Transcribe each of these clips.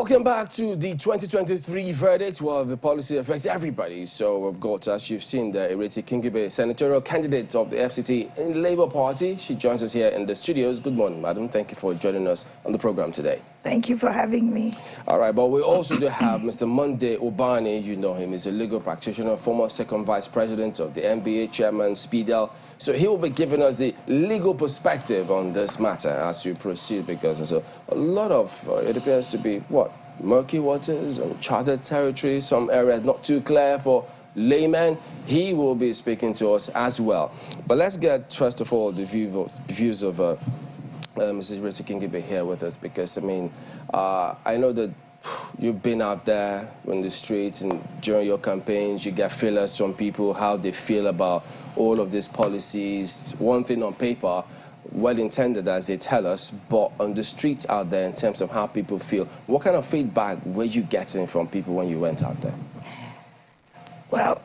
Welcome back to the 2023 verdict. Well, the policy affects everybody. So we've got, as you've seen, the Kingibe, senatorial candidate of the FCT in the Labour Party. She joins us here in the studios. Good morning, madam. Thank you for joining us on the program today. Thank you for having me. All right, but we also do have Mr. Monday Ubani. You know him. He's a legal practitioner, former second vice president of the NBA, chairman, Speedel. So he will be giving us the legal perspective on this matter as we proceed, because there's a lot of, it appears to be, murky waters, uncharted territory, some areas not too clear for laymen. He will be speaking to us as well. But let's get, first of all, the views of Mrs. Kingibe here with us, because, I mean, I know that you've been out there in the streets and during your campaigns, you get feelers from people, how they feel about all of these policies. One thing on paper, well intended as they tell us, but on the streets out there in terms of how people feel, what kind of feedback were you getting from people when you went out there? Well,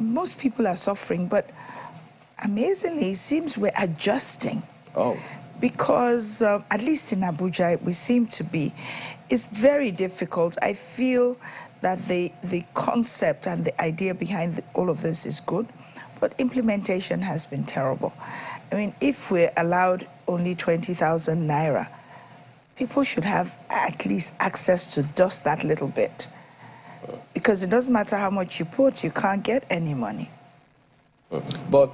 most people are suffering, but amazingly, it seems we're adjusting. Oh. Because at least in Abuja, we seem to be. It's very difficult. I feel that the concept and the idea behind all of this is good, but implementation has been terrible. I mean, if we're allowed only 20,000 Naira, people should have at least access to just that little bit. Because it doesn't matter how much you put, you can't get any money. But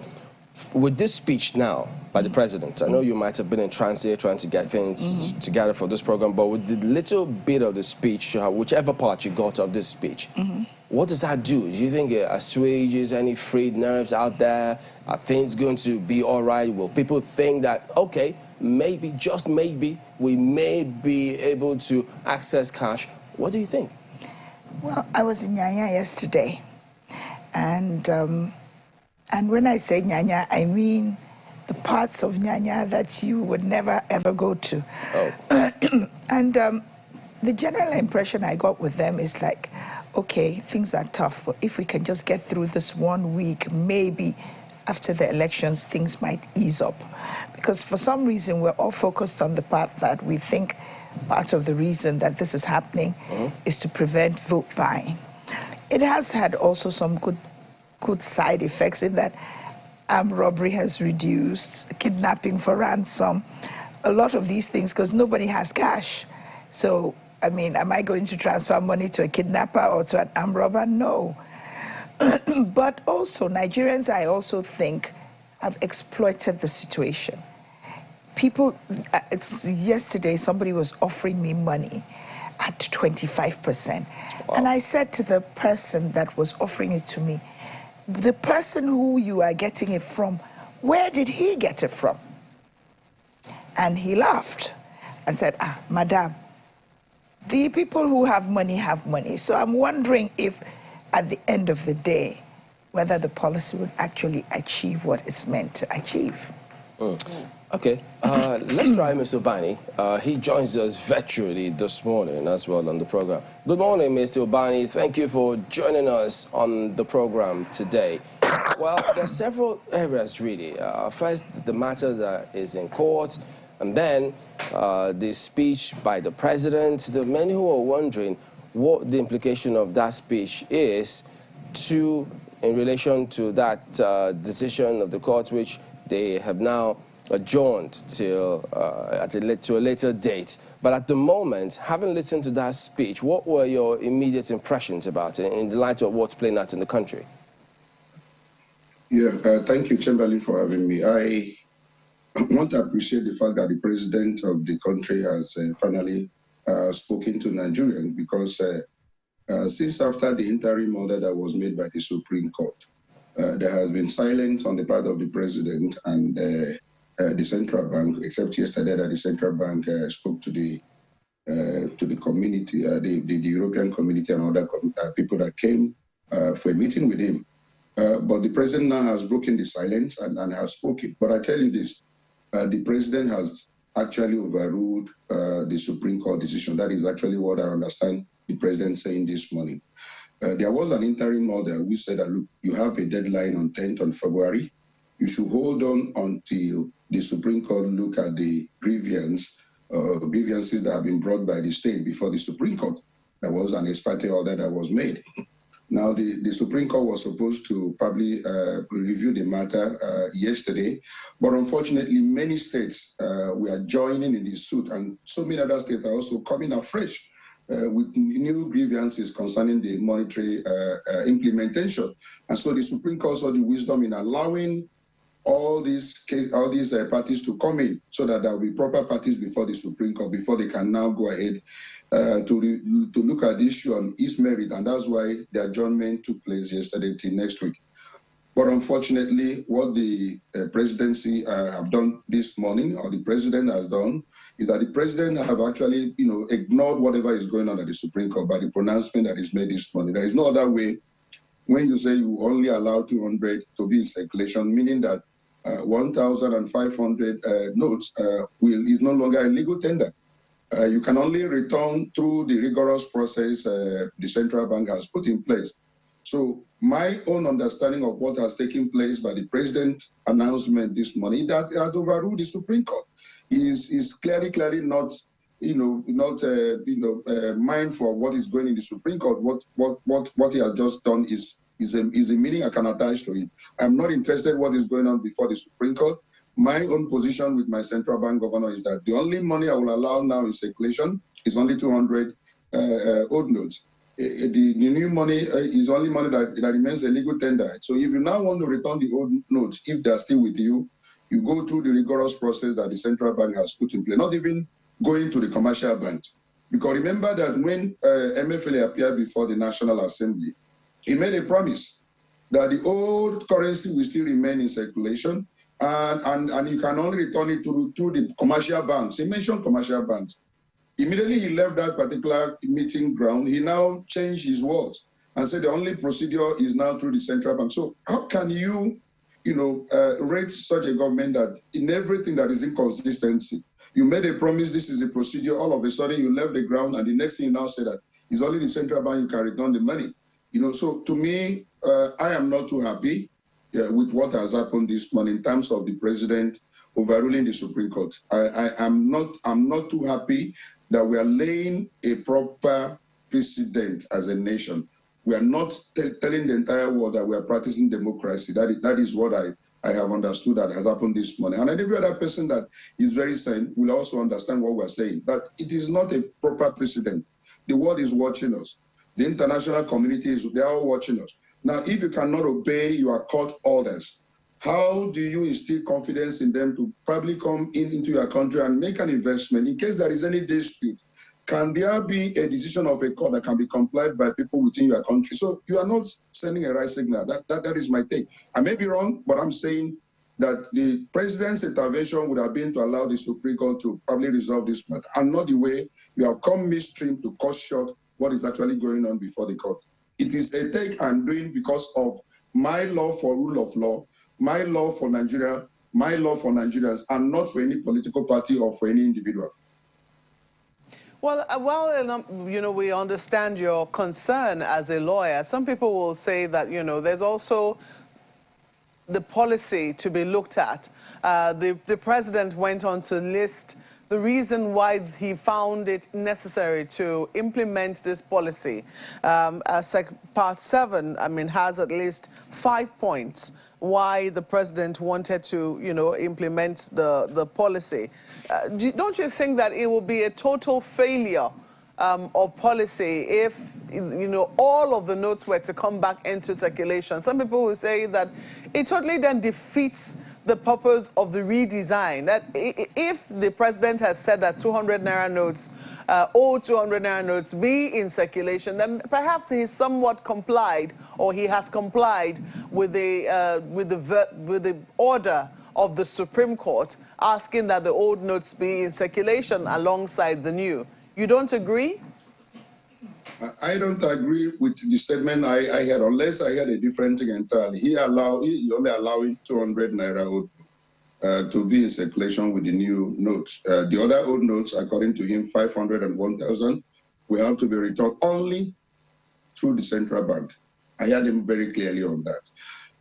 with this speech now by the president, I know you might have been in trance here trying to get things together for this program, but with the little bit of the speech, whichever part you got of this speech, what does that do? Do you think it assuages any frayed nerves out there? Are things going to be all right? Will people think that, okay, maybe, just maybe, we may be able to access cash? What do you think? Well, I was in Nyanya yesterday, and when I say Nyanya, I mean the parts of Nyanya that you would never, ever go to. Oh. And the general impression I got with them is like, okay, things are tough, but if we can just get through this 1 week, maybe after the elections, things might ease up. Because for some reason, we're all focused on the part that we think part of the reason that this is happening is to prevent vote buying. It has had also some good side effects in that armed robbery has reduced, kidnapping for ransom, a lot of these things, because nobody has cash. So, I mean, am I going to transfer money to a kidnapper or to an armed robber? No. But also, Nigerians, I also think, have exploited the situation. People, yesterday, somebody was offering me money at 25%. Wow. And I said to the person that was offering it to me, the person who you are getting it from, where did he get it from? And he laughed and said, madam, the people who have money have money. So I'm wondering if at the end of the day, whether the policy would actually achieve what it's meant to achieve. Okay, let's try Mr. Ubani. He joins us virtually this morning as well on the program. Good morning, Mr. Ubani. Thank you for joining us on the program today. Well, there are several areas really. First, the matter that is in court, and then the speech by the president. There are many who are wondering what the implication of that speech is in relation to that decision of the court, which they have now adjourned to a later date. But at the moment, having listened to that speech, what were your immediate impressions about it in the light of what's playing out in the country? Yeah, thank you, Chamberlain, for having me. I want to appreciate the fact that the president of the country has finally spoken to Nigerians, because since after the interim order that was made by the Supreme Court, there has been silence on the part of the president and the central bank, except yesterday that the central bank spoke to the community, the European community and other people that came for a meeting with him. But the president now has broken the silence and has spoken. But I tell you this, the president has actually overruled the Supreme Court decision. That is actually what I understand the president saying this morning. There was an interim order which said that, look, you have a deadline on 10th of February. You should hold on until the Supreme Court look at the grievance grievances that have been brought by the state before the Supreme Court. There was an ex parte order that was made. Now, the Supreme Court was supposed to probably review the matter yesterday, but unfortunately, many states were joining in the suit, and so many other states are also coming afresh with new grievances concerning the monetary implementation. And so the Supreme Court saw the wisdom in allowing all these parties to come in, so that there will be proper parties before the Supreme Court before they can now go ahead to look at the issue on its merit, and that's why the adjournment took place yesterday till next week. But unfortunately, what the presidency have done this morning, or the president has done, is that the president have actually, ignored whatever is going on at the Supreme Court by the pronouncement that is made this morning. There is no other way. When you say you only allow 200 to be in circulation, meaning that 1,500 notes is no longer a legal tender. You can only return through the rigorous process the central bank has put in place. So my own understanding of what has taken place by the president's announcement this morning, that it has overruled the Supreme Court, is clearly not mindful of what is going in the Supreme Court. What he has just done is a meaning I can attach to it. I'm not interested in what is going on before the Supreme Court. My own position with my central bank governor is that the only money I will allow now in circulation is only 200 old notes. The new money is only money that remains a legal tender. So if you now want to return the old notes, if they're still with you, you go through the rigorous process that the central bank has put in place, not even going to the commercial banks. Because remember that when MFLA appeared before the National Assembly, he made a promise that the old currency will still remain in circulation, and you can only return it through the commercial banks. He mentioned commercial banks. Immediately he left that particular meeting ground, he now changed his words and said the only procedure is now through the central bank. So how can you, rate such a government that in everything that is inconsistency, you made a promise, this is a procedure, all of a sudden you left the ground, and the next thing you now say that it's only the central bank you can return the money. So to me, I am not too happy with what has happened this morning in terms of the president overruling the Supreme Court. I'm not too happy that we are laying a proper precedent as a nation. We are not telling the entire world that we are practicing democracy. That is what I have understood that has happened this morning. And every other person that is very sane will also understand what we're saying, that it is not a proper precedent. The world is watching us. The international community they're all watching us. Now, if you cannot obey your court orders, how do you instill confidence in them to probably come into your country and make an investment in case there is any dispute? Can there be a decision of a court that can be complied by people within your country? So you are not sending a right signal. That is my take. I may be wrong, but I'm saying that the president's intervention would have been to allow the Supreme Court to probably resolve this matter, and not the way you have come midstream to cut short what is actually going on before the court. It is a take I'm doing because of my love for rule of law, my love for Nigeria, my love for Nigerians, and not for any political party or for any individual. Well, we understand your concern as a lawyer. Some people will say that, there's also the policy to be looked at. The president went on to list the reason why he found it necessary to implement this policy. Part 7, has at least 5 points why the president wanted to, implement the policy. Don't you think that it will be a total failure of policy if, all of the notes were to come back into circulation? Some people will say that it totally then defeats the purpose of the redesign. That if the president has said that 200 Naira notes, old 200 Naira notes be in circulation, then perhaps he somewhat complied, or he has complied with the order of the Supreme Court asking that the old notes be in circulation alongside the new. You don't agree? I don't agree with the statement I heard, unless I heard a different thing entirely. He only allowing 200 Naira old to be in circulation with the new notes. The other old notes, according to him, 500 and 1,000, will have to be returned only through the central bank. I heard him very clearly on that.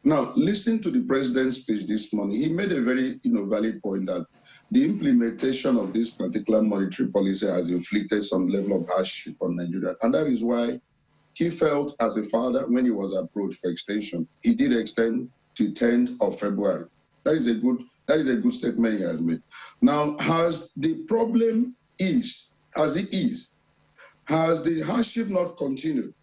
Now, listen to the president's speech this morning. He made a very valid point that the implementation of this particular monetary policy has inflicted some level of hardship on Nigeria. And that is why he felt as a father when he was approached for extension. He did extend to 10th of February. That is a good statement he has made. Now, has the problem eased, as it is, has the hardship not continued?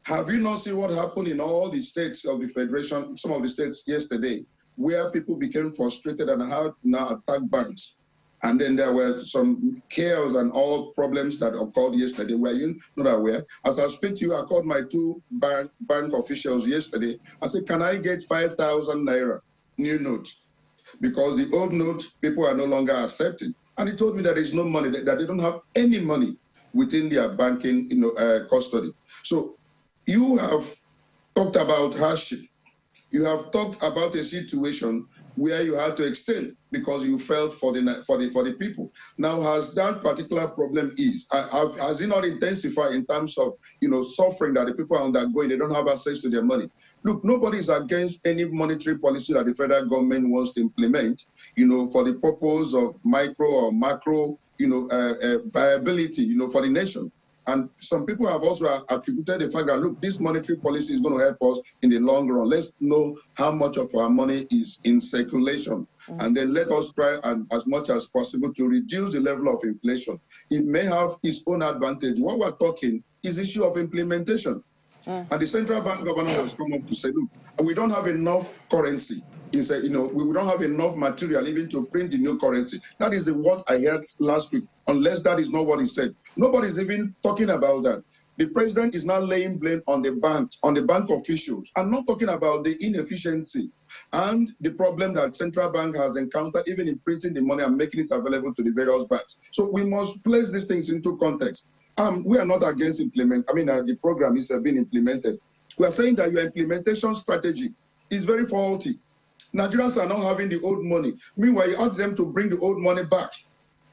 Have you not seen what happened in all the states of the Federation, some of the states yesterday, where people became frustrated and had now attacked banks? And then there were some chaos and all problems that occurred yesterday. Were you not aware? As I speak to you, I called my two bank officials yesterday. I said, can I get 5,000 Naira new notes? Because the old note, people are no longer accepting. And he told me that there is no money, that they don't have any money within their banking custody. So you have talked about hardship. You have talked about a situation where you had to extend because you felt for the people. Now, has that particular problem eased? Has it not intensified in terms of suffering that the people are undergoing? They don't have access to their money. Look, nobody is against any monetary policy that the federal government wants to implement, for the purpose of micro or macro, viability, for the nation. And some people have also attributed the fact that, look, this monetary policy is going to help us in the long run. Let's know how much of our money is in circulation. And then let us try as much as possible to reduce the level of inflation. It may have its own advantage. What we're talking is the issue of implementation. And the central bank governor has come up to say, look, we don't have enough currency. He said, we don't have enough material even to print the new currency. That is what I heard last week, unless that is not what he said. Nobody's even talking about that. The president is now laying blame on the bank officials, and not talking about the inefficiency and the problem that central bank has encountered even in printing the money and making it available to the various banks. So we must place these things into context. We are not against the program is being implemented. We are saying that your implementation strategy is very faulty. Nigerians are not having the old money. Meanwhile, you ask them to bring the old money back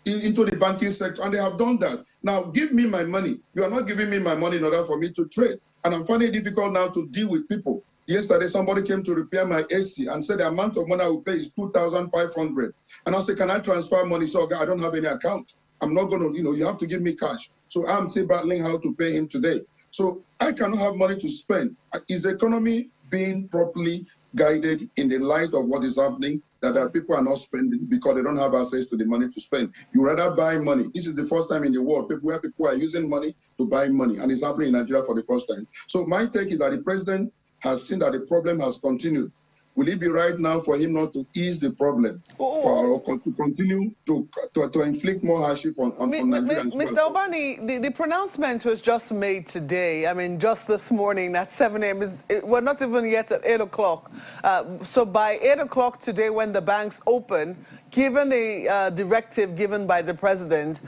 into the banking sector, and they have done that. Now, give me my money. You are not giving me my money in order for me to trade. And I'm finding it difficult now to deal with people. Yesterday, somebody came to repair my AC and said the amount of money I will pay is 2,500. And I said, can I transfer money? So, okay, I don't have any account. I'm not going to, you have to give me cash. So I'm still battling how to pay him today. So I cannot have money to spend. Is the economy being properly guided in the light of what is happening, that people are not spending because they don't have access to the money to spend? You rather buy money. This is the first time in the world where people are using money to buy money, and it's happening in Nigeria for the first time. So my take is that the president has seen that the problem has continued. Will it be right now for him not to ease the problem, to continue to inflict more hardship on Nigerians? Mr. Ubani, the pronouncement was just made today. I mean, just this morning at 7 a.m. We're not even yet at 8 o'clock. So by 8 o'clock today, when the banks open, given the directive given by the president,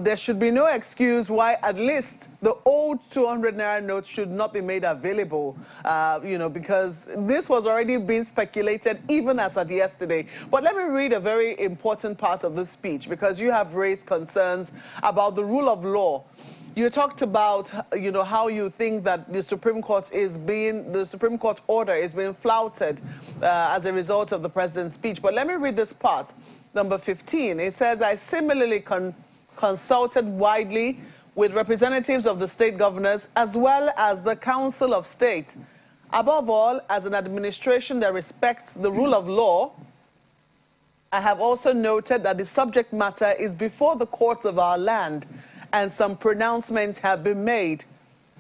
there should be no excuse why at least the old 200 Naira notes should not be made available, because this was already being speculated even as at yesterday. But let me read a very important part of this speech, because you have raised concerns about the rule of law. You talked about, how you think that the Supreme Court order is being flouted as a result of the president's speech. But let me read this part, number 15. It says, I similarly consulted widely with representatives of the state governors as well as the Council of State. Above all, as an administration that respects the rule of law, I have also noted that the subject matter is before the courts of our land, and some pronouncements have been made.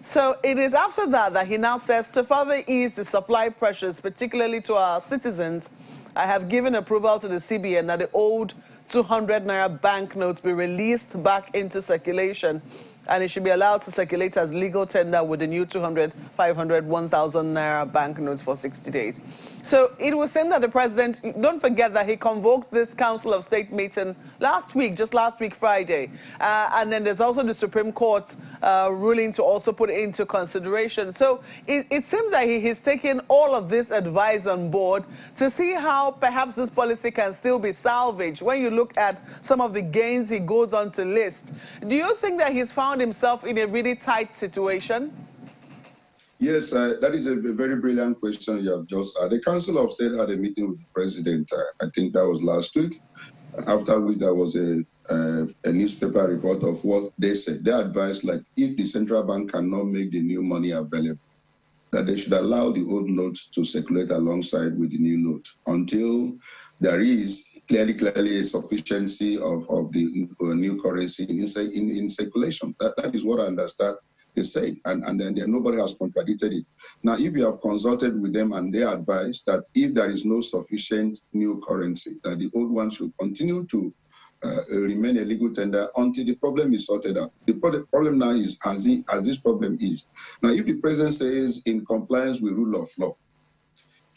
So it is after that he now says, to further ease the supply pressures, particularly to our citizens, I have given approval to the CBN that the old 200 Naira banknotes be released back into circulation, and it should be allowed to circulate as legal tender with the new 200, 500, 1,000 Naira banknotes for 60 days. So it was saying that the president, don't forget that he convoked this Council of State meeting just last week, Friday. And then there's also the Supreme Court ruling to also put it into consideration. So it seems that he's taking all of this advice on board to see how perhaps this policy can still be salvaged. When you look at some of the gains he goes on to list, do you think that he's found himself in a really tight situation? Yes, that is a very brilliant question you have just asked. The Council of State had a meeting with the president. I think that was last week. after which there was a newspaper report of what they said. They advised, like, if the central bank cannot make the new money available, that they should allow the old notes to circulate alongside with the new note until there is clearly a sufficiency of the new currency in circulation. That is what I understand they say, and then nobody has contradicted it. Now, if you have consulted with them and they advise that if there is no sufficient new currency, that the old one should continue to remain a legal tender until the problem is sorted out. The problem now is as this problem is. Now, if the president says in compliance with rule of law,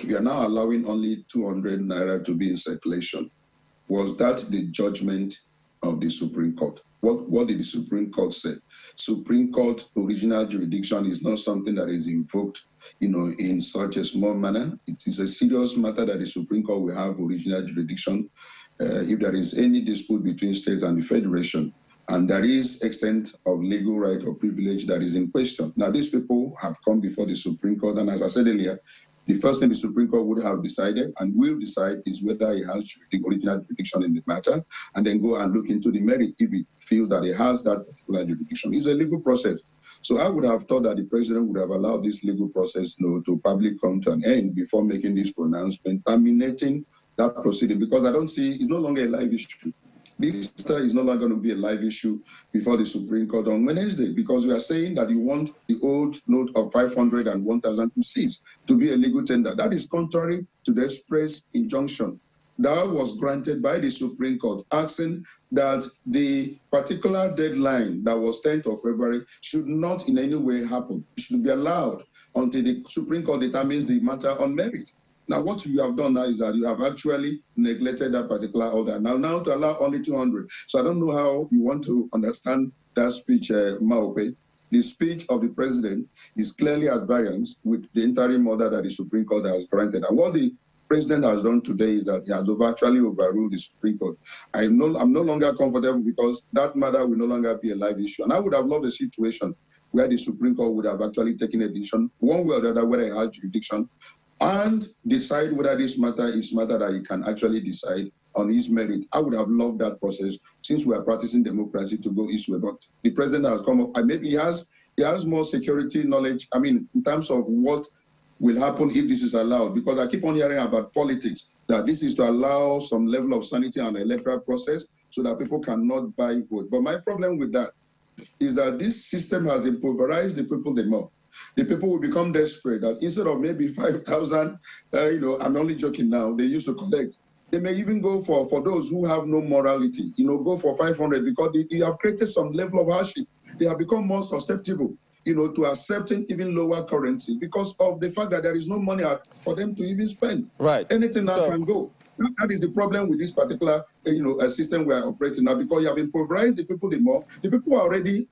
we are now allowing only 200 Naira to be in circulation, was that the judgment of the Supreme Court? What did the Supreme Court say? Supreme Court original jurisdiction is not something that is invoked, in such a small manner. It is a serious matter that the Supreme Court will have original jurisdiction if there is any dispute between states and the federation, and there is extent of legal right or privilege that is in question. Now, these people have come before the Supreme Court, and as I said earlier, the first thing the Supreme Court would have decided and will decide is whether it has the original jurisdiction in the matter, and then go and look into the merit if it feels that it has that particular jurisdiction. It's a legal process. So I would have thought that the president would have allowed this legal process to probably come to an end before making this pronouncement, terminating that proceeding, because I don't see it's no longer a live issue. This is no longer going to be a live issue before the Supreme Court on Wednesday, because we are saying that you want the old note of 500 and 1,000 to cease to be a legal tender. That is contrary to the express injunction that was granted by the Supreme Court, asking that the particular deadline that was 10th of February should not in any way happen. It should be allowed until the Supreme Court determines the matter on merit. Now, what you have done now is that you have actually neglected that particular order. Now to allow only 200. So I don't know how you want to understand that speech, Maope. The speech of the president is clearly at variance with the interim order that the Supreme Court has granted. And what the president has done today is that he has actually overruled the Supreme Court. I'm no longer comfortable because that matter will no longer be a live issue. And I would have loved a situation where the Supreme Court would have actually taken a decision, one way or the other, whether it has jurisdiction, and decide whether this matter is matter that he can actually decide on his merit. I would have loved that process since we are practicing democracy to go his way. But the president has come up, and maybe he has more security knowledge, in terms of what will happen if this is allowed. Because I keep on hearing about politics, that this is to allow some level of sanity on the electoral process so that people cannot buy vote. But my problem with that is that this system has impoverished the people the more. The people will become desperate that instead of maybe 5,000, I'm only joking now, they used to collect. They may even go for those who have no morality, go for 500 because they have created some level of hardship. They have become more susceptible, to accepting even lower currency because of the fact that there is no money for them to even spend. Right. Anything that can go. That is the problem with this particular, system we are operating now, because you have impoverished the people the more. The people are already.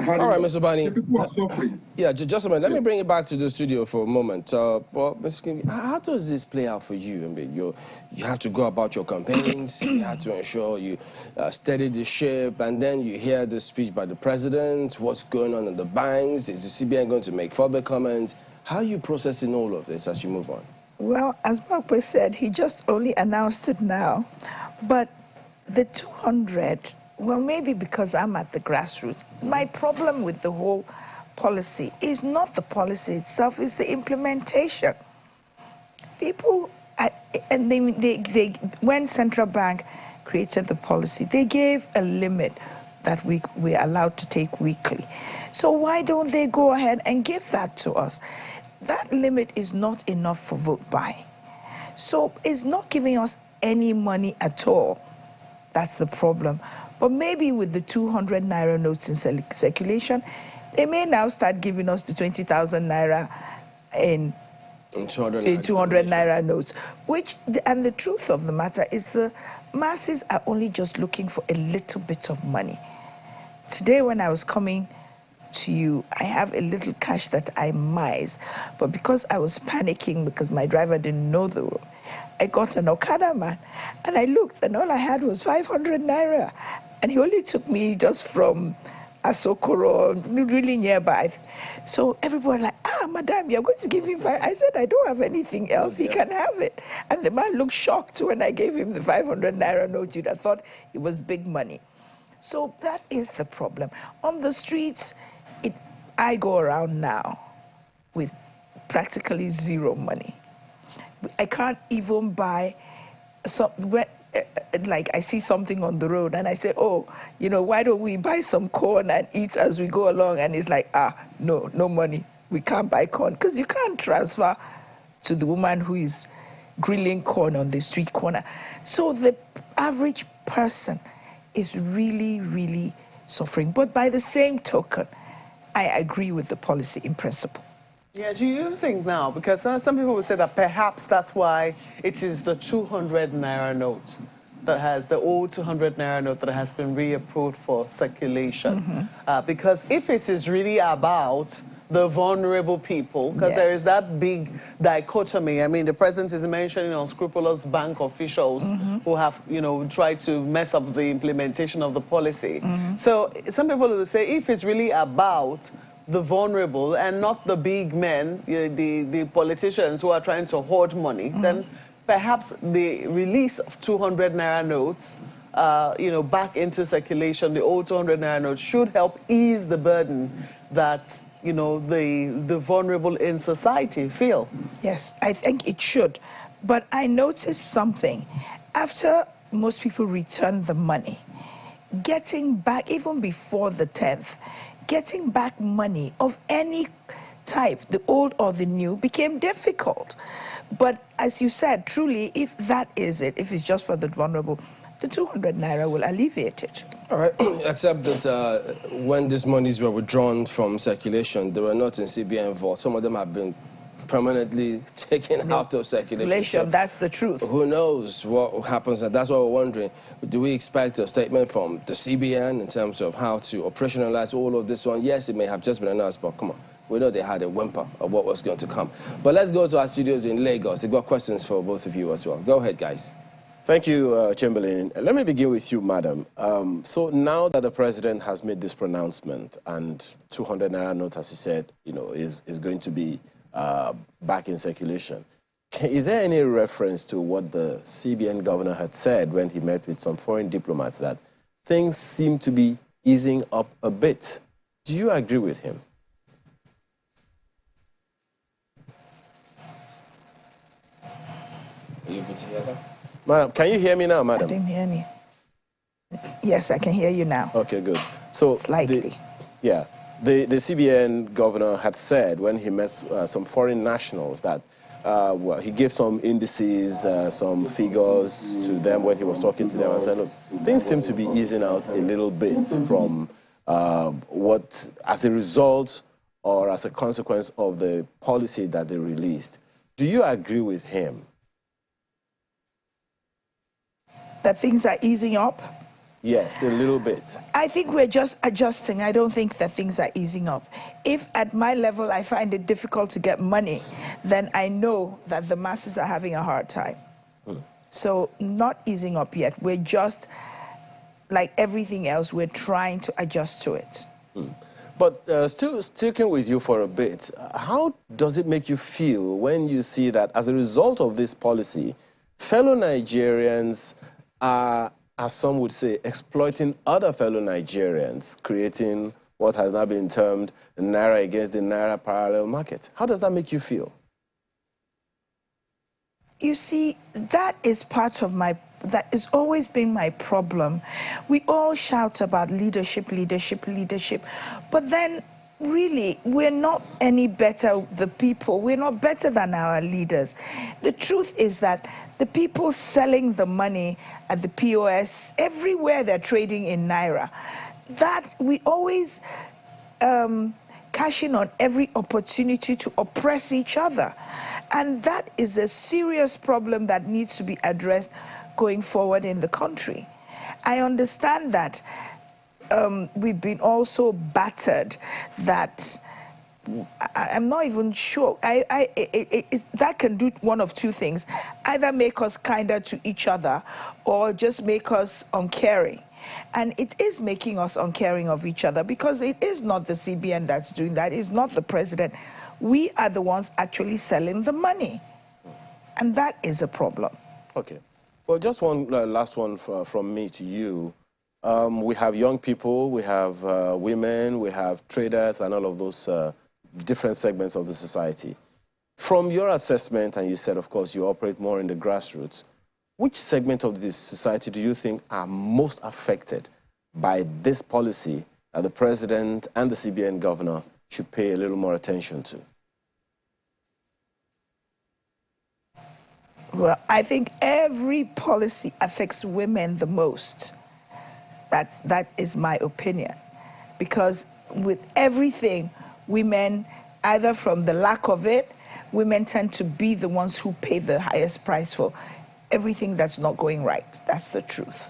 All right, Mr. Ubani. The people are suffering. Yeah, just a minute. Let me bring it back to the studio for a moment. Well, Mr. Kingibe, how does this play out for you? You have to go about your campaigns. You have to ensure you steady the ship, and then you hear the speech by the president. What's going on in the banks? Is the CBN going to make further comments? How are you processing all of this as you move on? Well, as Bakwe said, he just only announced it now. But the 200, well, maybe because I'm at the grassroots. My problem with the whole policy is not the policy itself, it's the implementation. People, when Central Bank created the policy, they gave a limit that we're allowed to take weekly. So why don't they go ahead and give that to us? That limit is not enough for vote buying. So it's not giving us any money at all. That's the problem. But maybe with the 200 Naira notes in circulation, they may now start giving us the 20,000 Naira in 200 Naira notes. And the truth of the matter is the masses are only just looking for a little bit of money. Today when I was coming to you, I have a little cash that I mize, but because I was panicking because my driver didn't know the road, I got an Okada man, and I looked, and all I had was 500 Naira, and he only took me just from Asokoro, really nearby. So everybody like, madam, you're going to give him five. I said, I don't have anything else. He can have it. And the man looked shocked when I gave him the 500 Naira note. You'd have thought it was big money. So that is the problem. On the streets, I go around now with practically zero money. I can't even buy like I see something on the road and I say, oh, why don't we buy some corn and eat as we go along? And it's like, no money. We can't buy corn because you can't transfer to the woman who is grilling corn on the street corner. So the average person is really, really suffering. But by the same token, I agree with the policy in principle. Yeah, do you think now, because some people will say that perhaps that's why it is the 200 Naira note that has, the old 200 Naira note that has been reapproved for circulation. Because if it is really about the vulnerable people, because there is that big dichotomy. I mean, the president is mentioning unscrupulous bank officials who have, tried to mess up the implementation of the policy. So some people will say if it's really about the vulnerable and not the big men, the politicians who are trying to hoard money, then perhaps the release of 200 Naira notes, back into circulation, the old 200 Naira notes should help ease the burden that, the vulnerable in society feel. Yes, I think it should. But I noticed something. After most people return the money, getting back, even before the 10th, getting back money of any type, the old or the new, became difficult. But as you said, truly, if that is it, if it's just for the vulnerable, the 200 Naira will alleviate it. All right, except that when these monies were withdrawn from circulation, they were not in CBN vault. Some of them have been permanently taken out of circulation. So that's the truth. Who knows what happens? And that's what we're wondering. Do we expect a statement from the CBN in terms of how to operationalize all of this one? Yes, it may have just been announced, but come on. We know they had a whimper of what was going to come. But let's go to our studios in Lagos. They've got questions for both of you as well. Go ahead, guys. Thank you, Chamberlain. Let me begin with you, madam. So now that the president has made this pronouncement and 200 Naira note, as you said, is going to be back in circulation, is there any reference to what the CBN governor had said when he met with some foreign diplomats that things seem to be easing up a bit? Do you agree with him? Are you able to hear that? Madam, can you hear me now, madam? I didn't hear any. Yes, I can hear you now. Okay, good. So slightly. The CBN governor had said when he met some foreign nationals that, well, he gave some indices, some figures to them when he was talking to them and said, look, things seem to be easing out a little bit from what, as a result or as a consequence of the policy that they released. Do you agree with him? That things are easing up? Yes, a little bit. I think we're just adjusting. I don't think that things are easing up. If at my level I find it difficult to get money, then I know that the masses are having a hard time. So not easing up yet. We're just, like everything else, we're trying to adjust to it. But still sticking with you for a bit, how does it make you feel when you see that as a result of this policy, fellow Nigerians are, as some would say, exploiting other fellow Nigerians, creating what has now been termed Naira against the Naira parallel market? How does that make you feel? You see, that is part of that has always been my problem. We all shout about leadership, leadership, leadership, but then really, we're not any better, the people. We're not better than our leaders. The truth is that the people selling the money at the POS, everywhere they're trading in Naira, that we always cash in on every opportunity to oppress each other. And that is a serious problem that needs to be addressed going forward in the country. I understand that we've been also battered, that I'm not even sure. That can do one of two things. Either make us kinder to each other or just make us uncaring. And it is making us uncaring of each other because it is not the CBN that's doing that. It's not the president. we are the ones actually selling the money. And that is a problem. Okay. Well, just one last one from me to you. We have young people, we have women, we have traders, and all of those different segments of the society. From your assessment, and you said, of course, you operate more in the grassroots, which segment of this society do you think are most affected by this policy that the president and the CBN governor should pay a little more attention to? Well, I think every policy affects women the most. That is my opinion. Because with everything, women, either from the lack of it, women tend to be the ones who pay the highest price for everything that's not going right. That's the truth.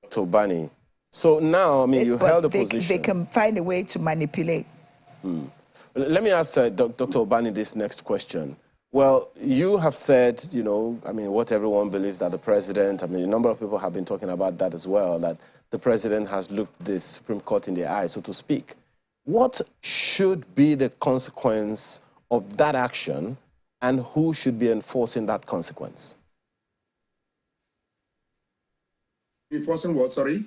So, Ubani, so now, I mean, you held a position. They can find a way to manipulate. Let me ask Dr. Ubani this next question. Well, you have said, you know, I mean, what everyone believes that the president, I mean, a number of people have been talking about that as well, that the president has looked the Supreme Court in the eye, so to speak. What should be the consequence of that action, and who should be enforcing that consequence? Enforcing what, sorry?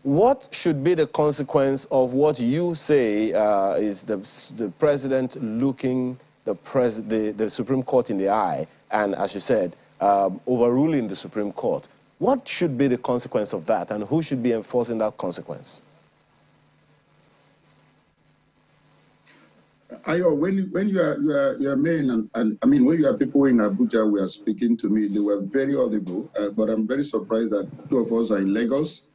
What should be the consequence of what you say is the president looking the Supreme Court in the eye, and as you said, overruling the Supreme Court? What should be the consequence of that, and who should be enforcing that consequence? Ayo, when you are men, and I mean, when you are people in Abuja, we are speaking to me, they were very audible, but I'm very surprised that two of us are in Lagos.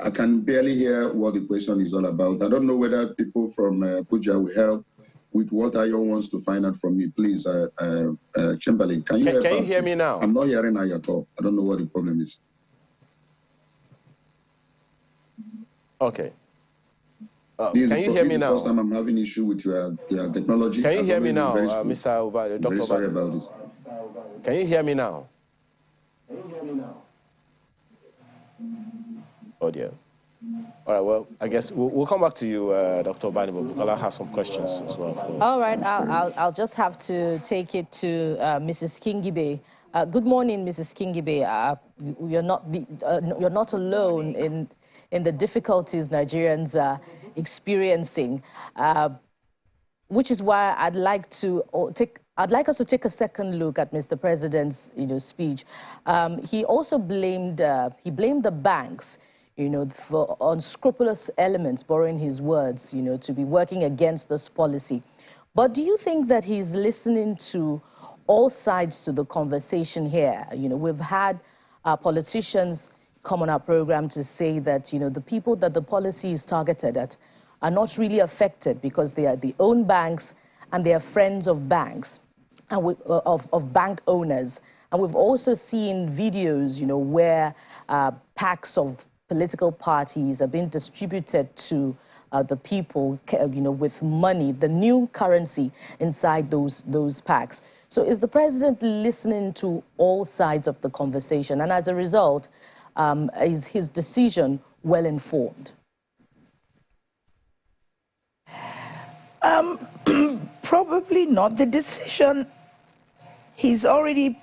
I can barely hear what the question is all about. I don't know whether people from Abuja will help with what Ayo wants to find out from me. Please, Chamberlain, can you hear me now? I'm not hearing Ayo at all. I don't know what the problem is. Okay. Can you hear me now? This is the first time I'm having issue with your technology. Can you hear me now, Mr. Ubani, Dr. Very sorry Ubani? about this. Can you hear me now? Oh dear. All right, well, I guess we'll come back to you, Dr. Ubani, but Bukola has some questions as well. All right, I'll just have to take it to Mrs. Kingibe. Good morning, Mrs. Kingibe. You're not alone in the difficulties Nigerians are experiencing, which is why I'd like us to take a second look at Mr. President's speech. He also blamed the banks, for unscrupulous elements, borrowing his words, to be working against this policy. But do you think that he's listening to all sides to the conversation here? We've had politicians come on our program to say that, the people that the policy is targeted at are not really affected because they are the own banks and they are friends of banks and of bank owners. And we've also seen videos, where packs of political parties are being distributed to the people, with money, the new currency inside those packs. So is the president listening to all sides of the conversation? And as a result, is his decision well informed? Probably not. The decision, he's already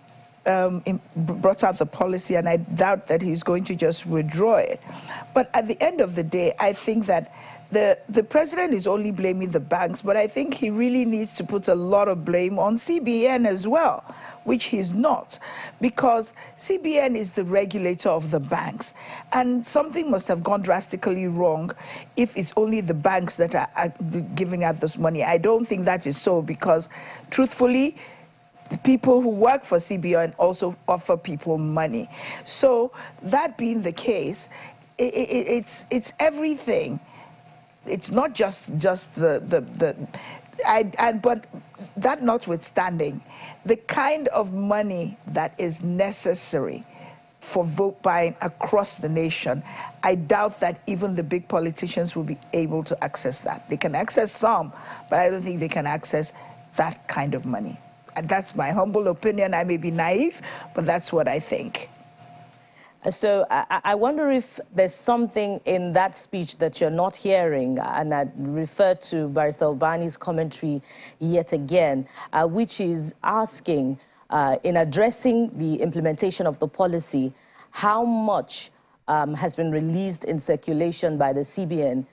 brought out the policy, and I doubt that he's going to just withdraw it. But at the end of the day, I think that the president is only blaming the banks, but I think he really needs to put a lot of blame on CBN as well, which he's not, because CBN is the regulator of the banks, and something must have gone drastically wrong if it's only the banks that are giving out this money. I don't think that is so, because truthfully, the people who work for CBN also offer people money. So that being the case, it's everything. It's not just but that notwithstanding, the kind of money that is necessary for vote buying across the nation, I doubt that even the big politicians will be able to access that. They can access some, but I don't think they can access that kind of money. And that's my humble opinion. I may be naive, but that's what I think. So I wonder if there's something in that speech that you're not hearing, and I refer to Barrister Ubani's commentary yet again, which is asking, in addressing the implementation of the policy, how much has been released in circulation by the CBN.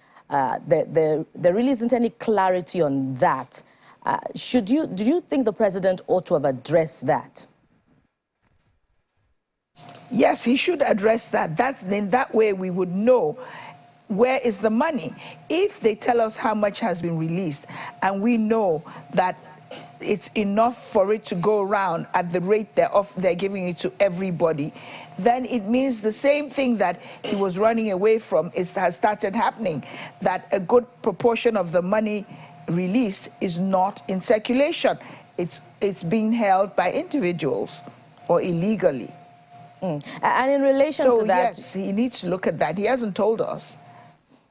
There really isn't any clarity on that. Do you think the president ought to have addressed that? Yes, he should address that. In that way we would know where is the money. If they tell us how much has been released and we know that it's enough for it to go around at the rate they're giving it to everybody, then it means the same thing that he was running away from has started happening, that a good proportion of the money released is not in circulation. It's being held by individuals or illegally. And in relation to that... yes, he needs to look at that. He hasn't told us.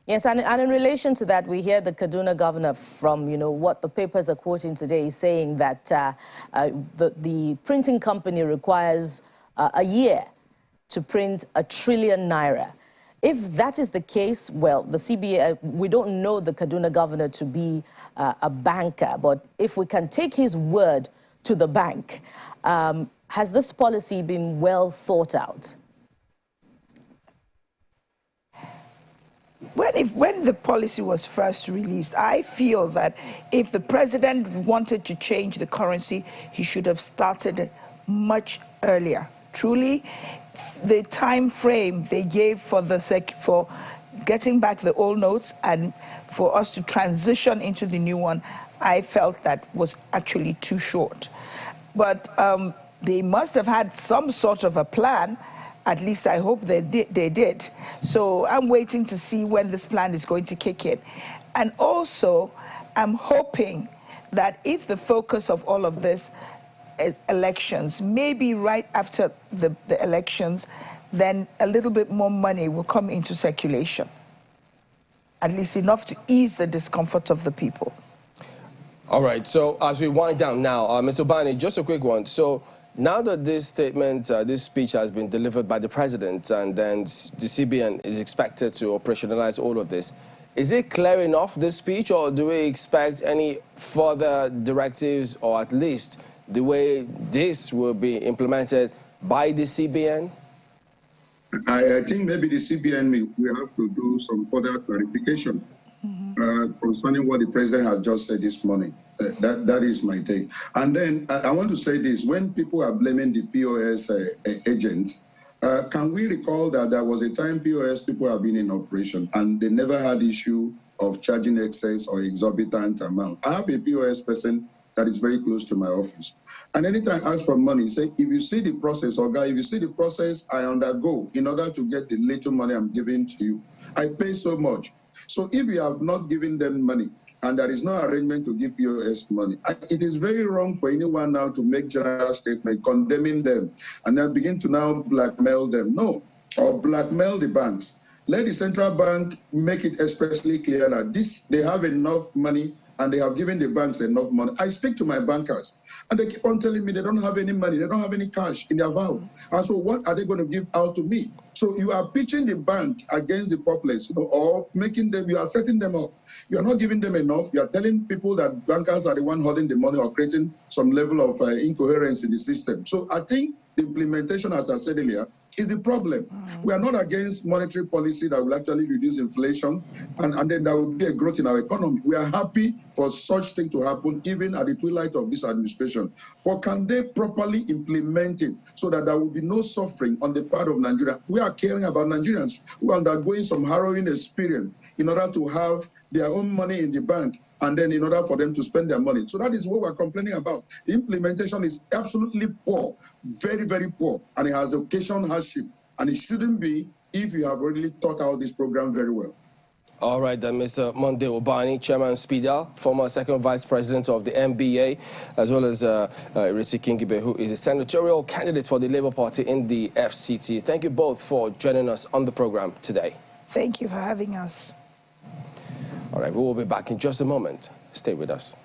Yes, and in relation to that, we hear the Kaduna governor from, what the papers are quoting today, saying that the printing company requires a year to print 1 trillion naira. If that is the case, well, the CBA, we don't know the Kaduna governor to be a banker, but if we can take his word to the bank, has this policy been well thought out? When the policy was first released, I feel that if the president wanted to change the currency, he should have started much earlier. Truly, the time frame they gave for getting back the old notes and for us to transition into the new one, I felt that was actually too short. But they must have had some sort of a plan. At least I hope they did. So I'm waiting to see when this plan is going to kick in. And also, I'm hoping that if the focus of all of this is elections, maybe right after the elections, then a little bit more money will come into circulation. At least enough to ease the discomfort of the people. All right, so as we wind down now, Mr. Ubani, just a quick one. So now that this statement, this speech has been delivered by the president, and then the CBN is expected to operationalize all of this, is it clear enough, this speech, or do we expect any further directives, or at least the way this will be implemented by the CBN? I think maybe the CBN will have to do some further clarification concerning what the president has just said this morning. That is my take. And then I want to say this: when people are blaming the POS agents, can we recall that there was a time POS people have been in operation and they never had issue of charging excess or exorbitant amount? I have a POS person that is very close to my office. And anytime I ask for money, say, if you see the process, or guy, if you see the process I undergo in order to get the little money I'm giving to you, I pay so much. So if you have not given them money and there is no arrangement to give POS money, it is very wrong for anyone now to make general statement condemning them and then begin to now blackmail them. No, or blackmail the banks. Let the central bank make it especially clear that they have enough money and they have given the banks enough money. I speak to my bankers, and they keep on telling me they don't have any money, they don't have any cash in their vault. And so what are they going to give out to me? So you are pitching the bank against the populace, or making them, you are setting them up. You are not giving them enough. You are telling people that bankers are the one holding the money, or creating some level of incoherence in the system. So I think the implementation, as I said earlier, is the problem. We are not against monetary policy that will actually reduce inflation, and then there will be a growth in our economy. We are happy for such thing to happen, even at the twilight of this administration. But can they properly implement it so that there will be no suffering on the part of Nigeria? We are caring about Nigerians who are undergoing some harrowing experience in order to have their own money in the bank, and then in order for them to spend their money. So that is what we're complaining about. The implementation is absolutely poor, very, very poor, and it has occasioned hardship. And it shouldn't be if you have already thought out this program very well. All right, then, Mr. Monday Ubani, Chairman Speedal, former second vice president of the NBA, as well as Kingibe, who is a senatorial candidate for the Labour Party in the FCT. Thank you both for joining us on the program today. Thank you for having us. All right, we will be back in just a moment. Stay with us.